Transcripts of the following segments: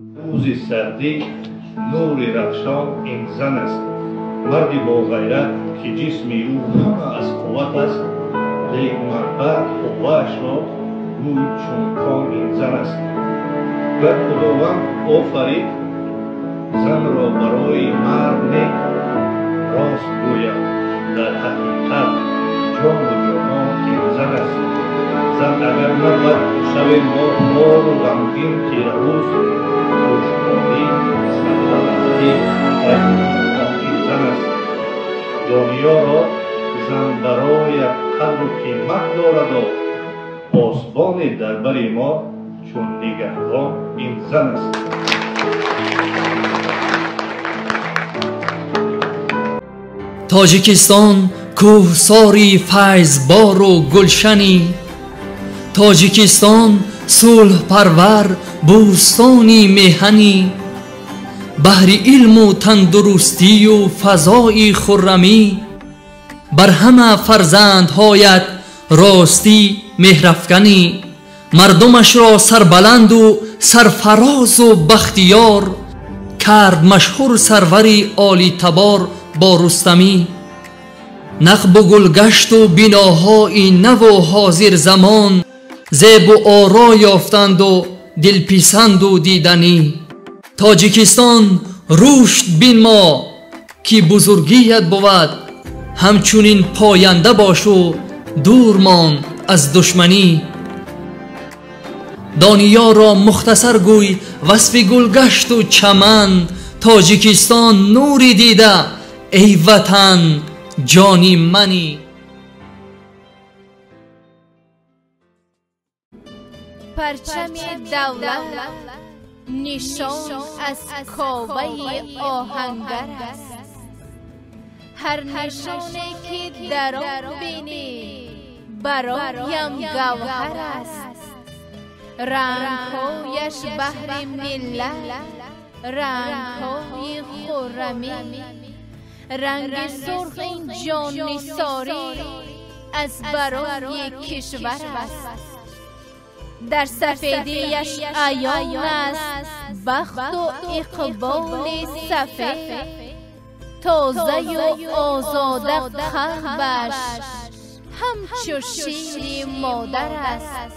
روز سردی نور رخشان این زن است. مردی با غیرت که جسمی او همه از قوت است، لیک مرد قوهش را گوی چون کان این زن است. گر خداوند آفرید زن را برای مرد نیک، راست گوید در حقیقت جان و جهان این زن است. زن اگر نبود شب ما خار و غمگین تیره روز، خوشحالی سربلندی این زن است. دنیا را زن برای قدر و قیمت دارد و پاسبان در بر ما چون نگهبان این زن است. تاجیکستان کوهساری فیضبار و گلشنی، تاجیکستان صلح پرور بوستانی میهنی، بحر علم و تندرستی و فضای خرمی، بر همه فرزندهایت راستی مهرافکنی، مردمش را سربلند و سرفراز و بختیار کرد مشهور سروری عالی تبار با رستمی. نقب و گلگشت و بناهای نو و حاضر زمان، زیب و آرا یافتند و دلپسند و دیدنی. تاجیکستان رشد بین ما که بزرگیت بود، همچنین پاینده باش و دور مان از دشمنی. دانیا را مختصر گوی وصف گلگشت و چمن، تاجیکستان نوری دیده ای وطن جانی منی. پرچم دولت نشان از کاوه آهنگر است، هر نشانی که در آن بینی برایم گوهر است. رنگهایش بهر ملت رنگهای خرمی، رنگ سرخ این جان نثاری از برای کشور است. در سفیدیش عیان است بخت و اقبال سفید، تازه و آزاده قلبش همچو شیر مادر است.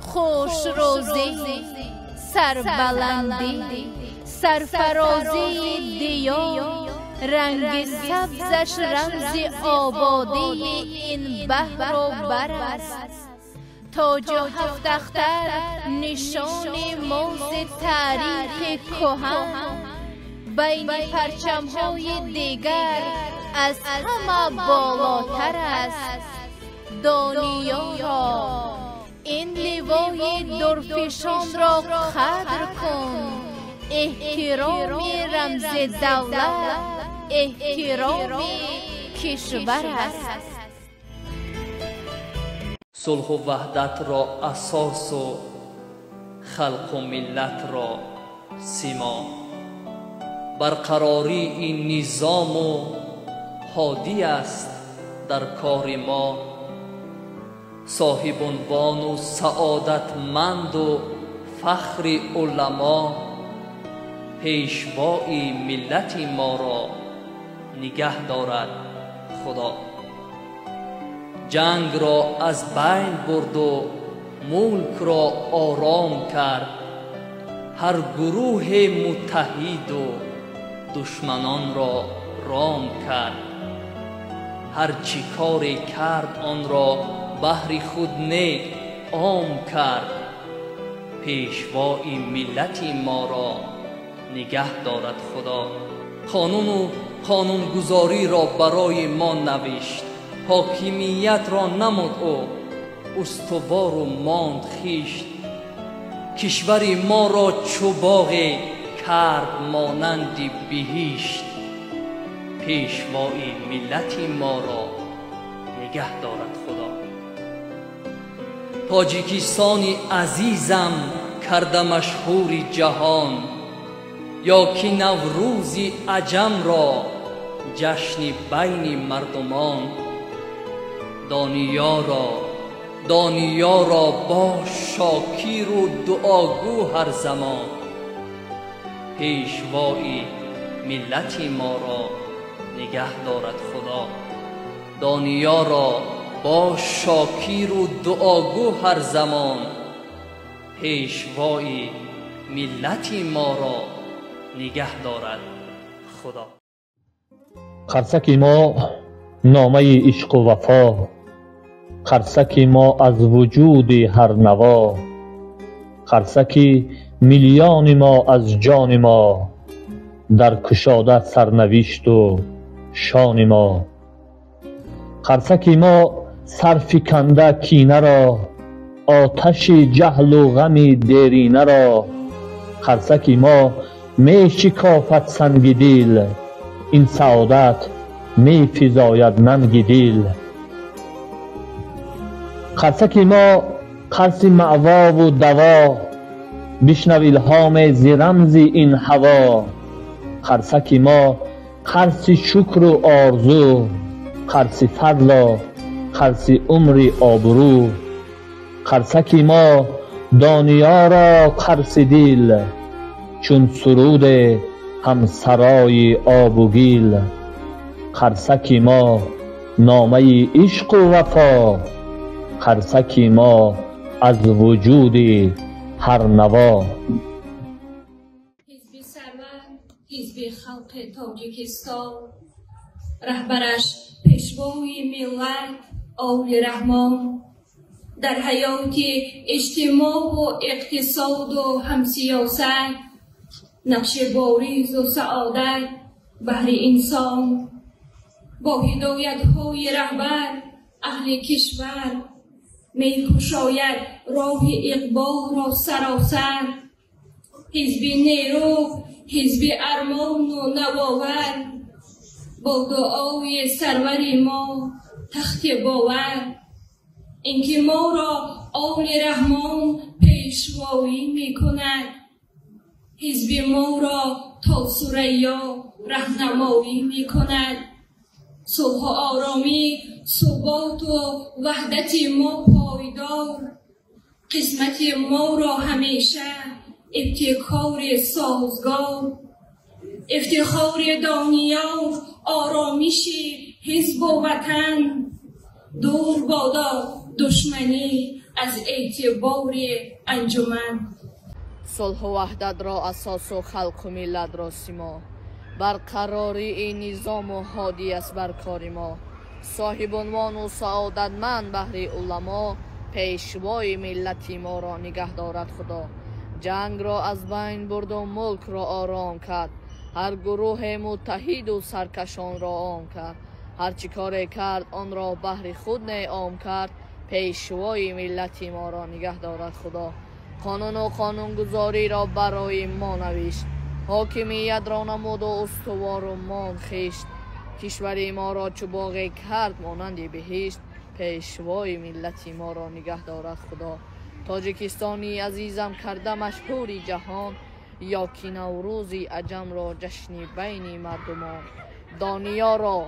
خوش روزی سربلندی سرفرازی دیار، رنگ سبزش رمز آبادی این بحر و بر است. تاج و هفت اختر نشان موز تاریخ کهن، بین پرچم‌های دیگر از همه بالاتر است. دنیا را این لیوای درفشان را قدر کن، احترام رمز دولت احترام کشور است. صلح و وحدت را اساس و خلق و ملت را سیما، برقراری این نظام و هادی است در کار ما. صاحب عنوان و سعادتمند و فخر علما، پیشوای ملت ما را نگه دارد خدا. جنگ را از بین برد و ملک را آرام کرد، هر گروه متحد و دشمنان را رام کرد. هر چی کاری کرد آن را بهر خود نیک عام کرد، پیشوای ملت ما را نگه دارد خدا. قانون و قانونگذاری را برای ما نوشت، حاکمیت را نمود او استوار و ماند خیشت. کشور ما را چو باغ کرد مانند بهشت، پیشوای ملت ما را نگه دارد خدا. تاجیکستانی عزیزم کرده مشهور جهان، یا که نوروزی عجم را جشن بین مردمان. دانیا را باش شاکر و دعاگو هر زمان، پیشوای ملت ما را نگه دارد خدا. دانیا را با شاکیر و دعاگو هر زمان، پیشوای ملت ما را نگه دارد خدا. قرصک ما نامه عشق و وفا، قرصک ما از وجود هر نوا، قرصک میلیون ما از جان ما، در کشاده سرنوشت و شان ما. قرصک ما سرفکنده کینه را، آتش جهل و غم دیرینه را، قرصک ما می شکافد سنگ دل، این سعادت می فزاید ننگ دل. قرصک ما قرص معوا و دوا، بشنو الهام ز رمز این هوا. قرصک ما قرص شکر و آرزو، قرص فضل و قرص عمر آبرو. قرصک ما دانیا را قرص دل، چون سرود همسرای آب و گل. قرصک ما نامه عشق و وفا، قرصک ما از وجود هر نوا. حزب سرور، حزب خلق تاجیکستان، رهبرش پیشوای ملت آل رحمان، در حیات اجتماع و اقتصاد و همسیاست، نقش باریز و سعادت بهر انسان. با هدایت های رهبر اهل کشور، می کشاید راه اقبال را سراسر. حزب نیرو، حزب ارمان و نواور، با دعای سرور ما تخت باور. اینکه ما را آل رحمان پیشوایی می کند، حزب ما را تا ثریا رهنمایی می کند. صلح و آرامی، ثبات و وحدت ما پایدار، قسمت ما را همیشه ابتکار سازگار. افتخار دانیا، آرامش حزب و وطن، دور بادا دشمنی از اعتبار انجمن. صلح و وحدت را اساس و خلق و ملت را سیما، برقراری این نظام و هادی است بر کار ما. صاحب عنوان و سعادتمند بهر علما، پیشوای ملت ما را نگه دارد خدا. جنگ را از بین برد و ملک را آرام کرد، هر گروه متحد و سرکشان را عام کرد. هر چی کار کرد آن را بهر خود عام کرد، پیشوای ملت ما را نگه دارد خدا. قانون و قانونگذاری را برای ما نوشت، حاکمیت را نمود و استوار و مان خیشت. کشور ما را چو باغ کرد مانند بهشت، پیشوای ملت ما را نگه دارد خدا. تاجیکستانی عزیزم کرده مشهور جهان، یا که نوروزی عجم را جشنی بین مردمان. دانیا را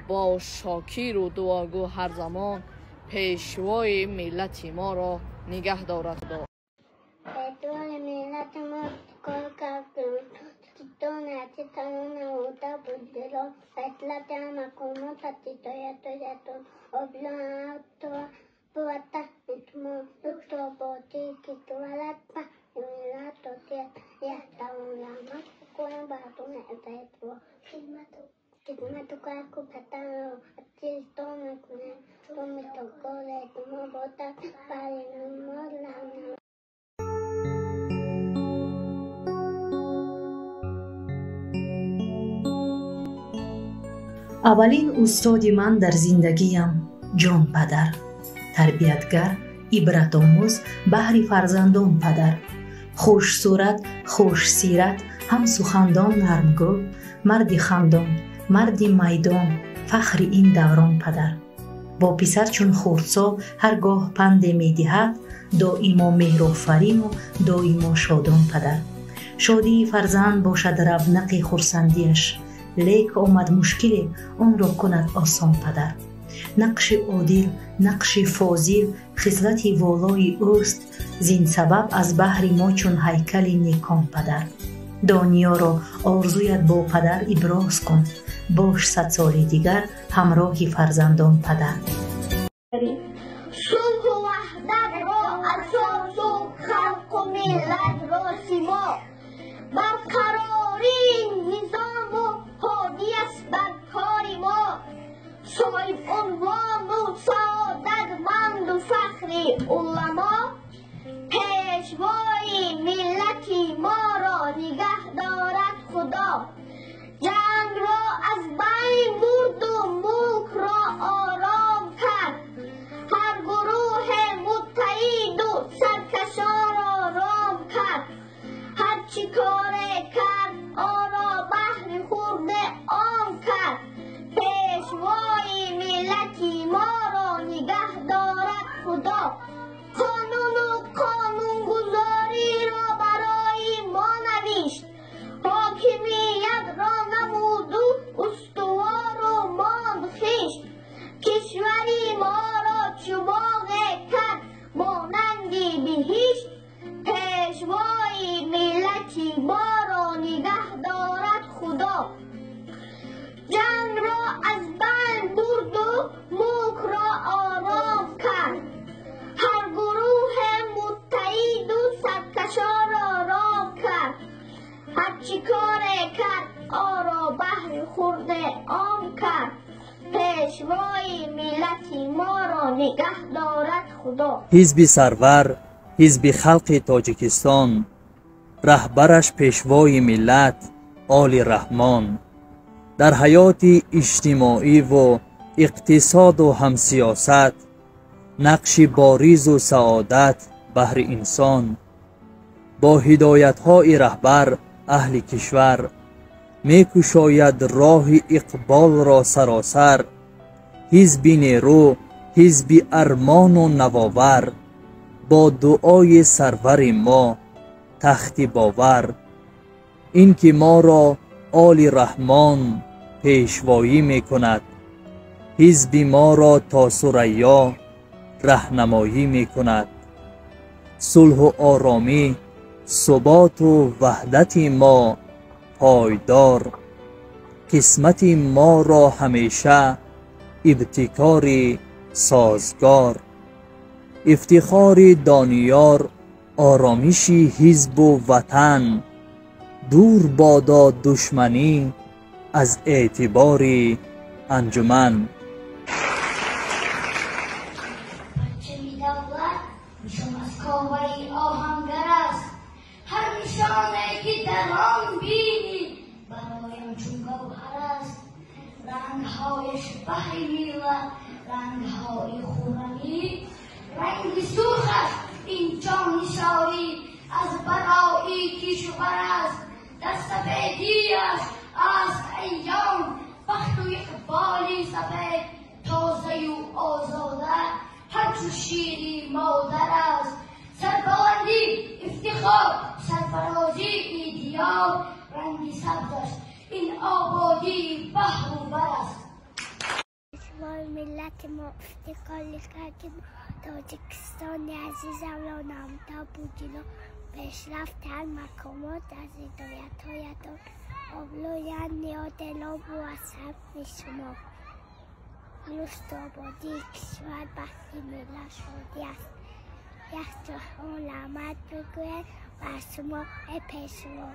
با شاکیر و دعاگو هر زمان، پیشوای ملت ما را نگه دارد خدا. پیشوای ملت ما کار کردن، دانت تمام اوتا بودلو، اطلاعات مکمل تطیعات آبیان تو بوده اتمام دکتر باتی که توالت با ملت توتی یه تمام کوین باتون اتایت و خدمت کار کو پتن رو چیز تو نکنه تو میتوکله تو مبوده پای نمودن. اولین استادی من در زندگیم جان پدر، تربیتگر، عبرت آموز بهر فرزندان پدر. خوش صورت، خوش سیرت، هم سخندان نرمگو، مرد خندان، مرد میدان، فخر این دوران پدر. با پسر چون خردسال هرگاه پند می دهد، دائما مهرآفرین و دائما شادان پدر. شادی فرزند باشد رونق خرسندیش، لیک آمد مشکل آن را کند آسان پدر. نقش عادل، نقش فاضل، خصلت والای اوست، زین سبب از بهر ما چون هیکل نیکان پدر. دنیا را آرزویت با پدر ابراز کن. باش 100 سال دیگر همراه فرزندان پدر. صلح و وحدت را اساس و خلق و ملت را سیما، برقراری نظام و حادی است بر کار ما، صاحب عنوان و سعادتمند و فخر علما، پیشوای ملتی ما را نگه دارد خدا. جنگ را از بین برد و ملک را آرام کرد، هر گروه متحد و سرکشان را رام کرد، هر چی کار کرد آن را بهر خورد عام کرد، پیشوای ملتی ما را نگه دارد خدا. قانون و قانونگذاری را برای ما نوشت، حاکمیت را نمود و استوار و ماند خویش، کشوری ما را چو باغ کرد مانند بهشت، پیشوای ملتی ما را نگه دارد خدا. جنگ را از بین برد و ملک را آرام کرد، هر گروه متحد و سرکشان را رام کرد، هر چی کار کرد آن را بهر خورد عام کرد، پیشوای ملتی ما را نگه دارد خدا. حزب سرور، حزب خلق تاجیکستان، رهبرش پیشوای ملت آل رحمان، در حیات اجتماعی و اقتصاد و همسیاست نقش باریز و سعادت بهر انسان. با هدایت‌های رهبر اهل کشور می‌کشاید راه اقبال را سراسر، حزب نیرو، حزب ارمان و نوآور، با دعای سرور ما تخت باور. این که ما را آل رحمان پیشوایی می‌کند، حزب ما را تا ثریا راهنمایی می‌کند. صلح و آرامی، ثبات و وحدت ما پایدار، قسمت ما را همیشه ابتکار سازگار. افتخار دانیار، آرامش حزب و وطن، دور بادا دشمنی از اعتبار انجمن. کاوه آهنگر است، هر نشانه که در آن بینی برایم چون گوهر است. رنگهایش بهر میوه، رنگهای خورمی، رنگ سرخش این جان نثاری از برای کشور است. در سفیدیش است ایام بخت و اقبال سفید، تازه و آزاده همچو شیری مادر است. سربلندی افتخار، سرفرازی ایدیال، رنگی سبزش این آبادی بحر و بر است. پیشوای ملت ما افتخار کردیم، تاجیکستان عزیزم را نامتا بودیم، پیشرفت هر مقامات از هدایت‌هایتان آبلویان نیاد لاب و اصحاب شما. رشد و آبادی کشور بخت ملت شادی است. یک جهان رحمت بگوید بر شما ای پیشوا.